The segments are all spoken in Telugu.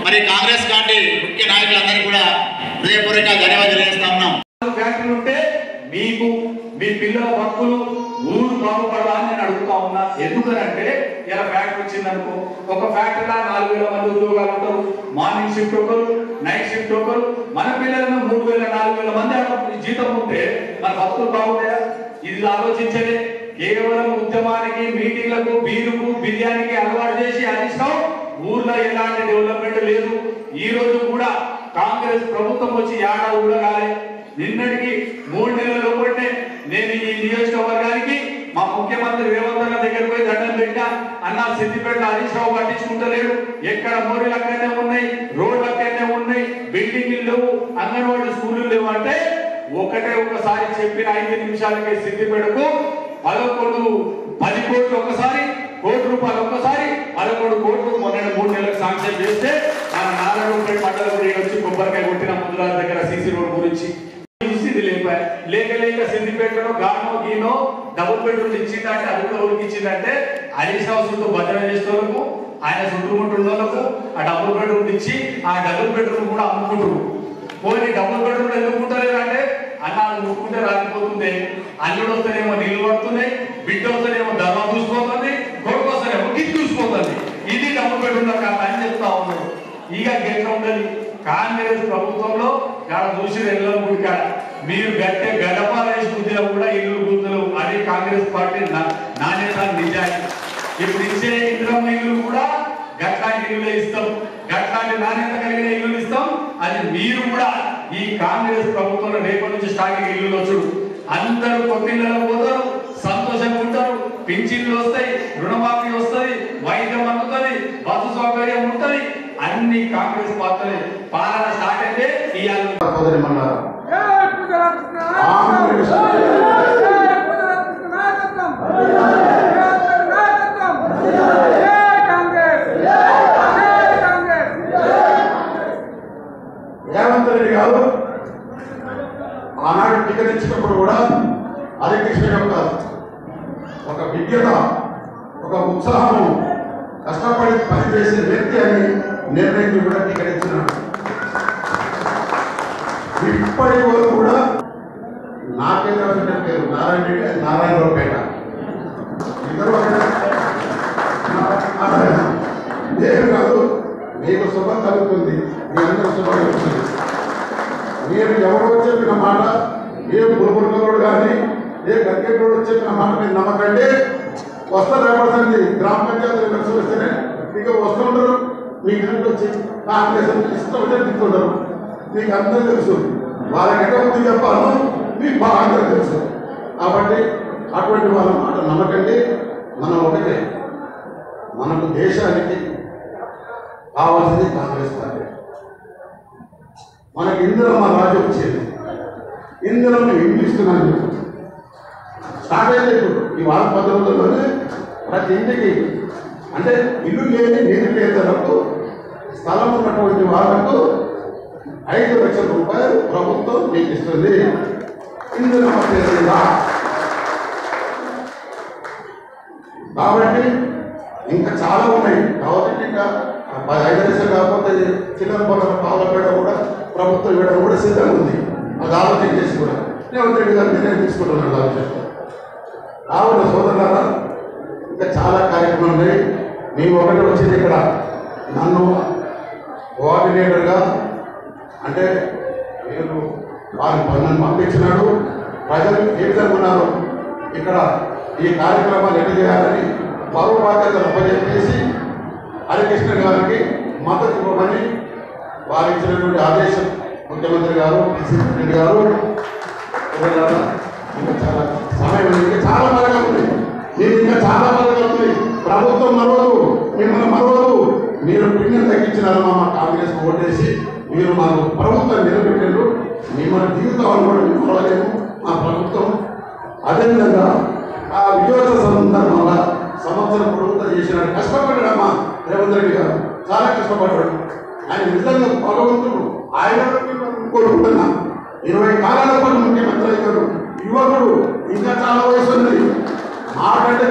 మరి కాంగ్రెస్ పార్టీ ముఖ్య నాయకులందరికీ కూడా హృదయపూర్వక ధన్యవాదాలు తెలియజేస్తా ఉన్నాం. ఫ్యాక్టరీ ఉంటే మీకు మీ పిల్లల భక్తులు ఊరు బాగుపడాలని నేను అడుగుతా ఉన్నా. ఎందుకనంటే ఇలా ఫ్యాక్టరీ వచ్చిందనుకో, ఒక ఫ్యాక్టరీలో 4000 మంది ఉద్యోగాలు ఉంటారు. మార్నింగ్ షిఫ్ట్ ఒకరు, నైట్ షిఫ్ట్ ఒకరు. మన పిల్లలను 3000 4000 మంది జీతం ఉంటే మన భక్తులు బాగుంటాయా? ఇది ఆలోచించలే. కేవలం ఉద్యమానికి, మీటింగ్లకు, బీరుకు, బిర్యానీకి అలవాటు చేసి హరీష్రావు ఊర్లో ఎలాంటి డెవలప్మెంట్ లేదు. ఈ రోజు కూడా కాంగ్రెస్ ప్రభుత్వం వచ్చి ఏడాది కూడా కాలే. నిన్నటికి 3 నెలల లోపలనే నేను ఈ నియోజకవర్గానికి మా ముఖ్యమంత్రి రేవంత్ రెడ్డి దగ్గరికి పోయి దండం పెట్టా. అన్న సిద్దిపేట హరీష్రావు పట్టించుకుంటలేడు, ఎక్కడ మోరీలక్కడనే ఉన్నాయి, రోడ్లక్కడనే ఉన్నాయి, బిల్డింగ్లు లేవు, అంగన్వాడీ స్కూళ్ళు లేవు అంటే ఒకసారి చెప్పిన 5 నిమిషాలకే సిద్దిపేటకు 10 కోట్లు ఒకసారి, ₹1 కోటి ఒక్కసారి, 11 కోట్లు మొన్న 3 నెలలకు శాంక్షన్ చేస్తే మన నారాయణపేట మండలం వచ్చి కొబ్బరికాయ కొట్టిన ముందుల దగ్గర సీసీ రోడ్ గురించి చూసి లేక సిద్దిపేటలో గానో గీనో డబుల్ బెడ్రూమ్ ఇచ్చిందంటే అది ఎవరికి ఇచ్చిందంటే హరీష్ రావు చుట్టూ భద్రత చేసేవాళ్ళకు, ఆయన చుట్టుముట్టు వాళ్ళకు ఆ డబుల్ బెడ్రూమ్ ఇచ్చి ఆ డబుల్ బెడ్రూమ్ కూడా అమ్ముకుంటారు. పోనీ డబుల్ బెడ్రూమ్ ఎందుకుంటారు అంటే అన్నాడు ముట్టుకుంటే రాలిపోతుంది, అల్లుడు వస్తేనేమో నీళ్లు పడుతున్నాయి, బిడ్డ వస్తేనేమో ధర్మ చూసిపోతుంది, కొడుకు వస్తేనేమో గిట్ చూసిపోతుంది. ఇది డబుల్ బెడ్రూమ్ కాదు అని చెప్తా ఉన్నాడు. ఇక గెట్ల ఉండాలి కాంగ్రెస్ ప్రభుత్వంలో చూసి వెళ్ళడం గుడి కాడ మీరు గట్టే గడపాలు వేసి బుద్ధిలో కూడా ఇల్లు గుర్తులు అది కాంగ్రెస్ పార్టీ నాణ్యత నిజాయి. ఇప్పుడు ఇచ్చే ఇంద్రమ్మ ఇల్లు కూడా గట్లాంటి ఇల్లు ఇస్తాం, గట్లాంటి నాణ్యత కలిగిన ఇల్లు ఇస్తాం. అది మీరు కూడా ఈ కాంగ్రెస్ ప్రభుత్వంలో రేపటి నుంచి స్టార్టింగ్ ఇల్లు వచ్చుడు అందరూ కొత్త ఇళ్ళలో పోతారు, సంతోషంగా ఉంటారు, పింఛన్లు వస్తాయి, రుణమాఫీ వస్తుంది, వైద్యం అందుతుంది, బస్సు సౌకర్యం ఉంటుంది. అన్ని కాంగ్రెస్ పార్టీ పాలన స్టార్ట్ అయితే రేవంత్ రెడ్డి గారు ఆనాడు టికెట్ ఇచ్చినప్పుడు కూడా హరికృష్ణ యొక్క ఒక విజ్ఞత, ఒక ఉత్సాహము, కష్టపడి పనిచేసే వ్యక్తి అని నిర్ణయించి కూడా టికెట్ ఇచ్చినాడు. ఇప్పటి వరకు కూడా నాకే రాసిన పేరు నారాయణ రెడ్డి, నారాయణరావుపేట ఇద్దరు ఏం కాదు. మీకు శుభం కలుగుతుంది, మీ అందరూ శుభం కలుగుతుంది. మీరు ఎవరో చెప్పిన మాట, ఏ బుల్బుల్గోడు కానీ ఏ గగ్గెడ్డోడు చెప్పిన మాట మీరు నమ్మకండి. వస్తారు రేపడుతుంది గ్రామ పంచాయతీ కలిసి వస్తేనే మీకు వస్తుంటారు. మీకు ఇంటికి వచ్చి కాంగ్రెస్ ఇష్టం వచ్చే తింటుంటారు. మీకు అందరూ తెలుసు, వాళ్ళకి ఎటువంటి చెప్పాలో మీకు బాగా తెలుసు. కాబట్టి అటువంటి వాళ్ళ మాట నమ్మకండి. మనం ఒకటే, మనకు దేశానికి కావాల్సింది కాంగ్రెస్ పార్టీ. మనకి ఇందిరమ్మ రాజు వచ్చేది, ఇందిరమ్మ ఇల్లు ఇస్తున్నాను స్టార్ట్ అయితే ఇప్పుడు ఈ వారం 10 రోజుల్లోనే ప్రతి ఇంటికి అంటే ఇల్లు లేని నీరు లేదలకు స్థలం ఉన్నటువంటి వాళ్ళకు 5 లక్షల రూపాయలు ప్రభుత్వం మీకు ఇస్తుంది. ఇందిరమ్మ పేరుగా కాబట్టి ఇంకా చాలా ఉన్నాయి. కాబట్టి ఇంకా 5 లక్షలు కాకపోతే చిల్లర పొలం పావులపేట కూడా ప్రభుత్వం ఇవ్వడం కూడా సిద్ధంగా ఉంది. అది ఆలోచన చేసి కూడా రేవంత్ రెడ్డి గారు నిర్ణయం తీసుకుంటున్నాడు. ఆలోచన రావుల సోదరులారా, ఇంకా చాలా కార్యక్రమాలు ఉన్నాయి. మేము ఒకటి వచ్చింది ఇక్కడ నన్ను కోఆర్డినేటర్గా అంటే మీరు వారి నన్ను పంపించినాడు. ప్రజలు ఏ విధంగా ఉన్నారు, ఇక్కడ ఈ కార్యక్రమాలు ఎట్లా చేయాలని పరువు బాధ్యతలు అప్పచెప్పేసి హరికృష్ణ గారికి మద్దతు ఇవ్వమని వారు ఇచ్చినటువంటి ఆదేశం ముఖ్యమంత్రి గారు ప్రెసిడెంట్ గారు ఇంకా చాలా సమయం ఉంది, ఇంకా చాలా బాగా ఉంది, మీరు ఇంకా చాలా బాగా ఉంది. ప్రభుత్వం మరవదు, మిమ్మల్ని మరవదు. మీరు పుణ్యం తగ్గించినారు మా కాంగ్రెస్ ఓటేసి మీరు మాకు ప్రభుత్వం నిలబెట్టారు. మిమ్మల్ని దిగుతామని కూడా మేము మరవలేము మా ప్రభుత్వం. అదేవిధంగా ఆ విజయోత్సవ సందర్భంగా సంవత్సరం ప్రభుత్వం చేసినాడు, కష్టపడ్డాడమ్మా రేవంత్ రెడ్డి గారు, చాలా కష్టపడ్డాడు. ఆయన నిజంగా భగవంతుడు. ఆయన కోరుకుంటున్నా 20 కాలాల పాటు ముఖ్యమంత్రి అయ్యాడు, యువకుడు, ఇంకా చాలా వయసు ఉంది. మాకంటే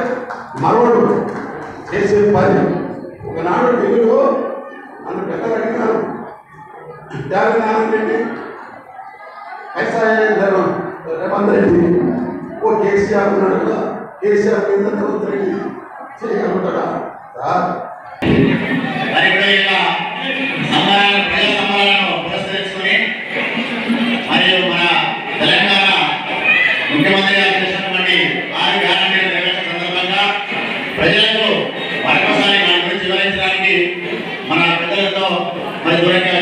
మరొకడు చేసే పని. ఒకనాడు ఢిల్లీలో నన్ను పెద్దలు అడిగినారు, త్యాగనారాయణ రేవంత్ రెడ్డి ఓ కేసీఆర్ ఉన్నాడు కదా, కేసీఆర్ మీద రేవంత్ రెడ్డి చేయగలుగుతాడా సార్? మరియు మన తెలంగాణ ముఖ్యమంత్రి గారు చేసినటువంటి 6 గ్యారంటీల నెరవేర్చిన సందర్భంగా ప్రజలకు మరొకసారి మన గురించి వివరించడానికి మన పెద్దలతో మరి దూరంగా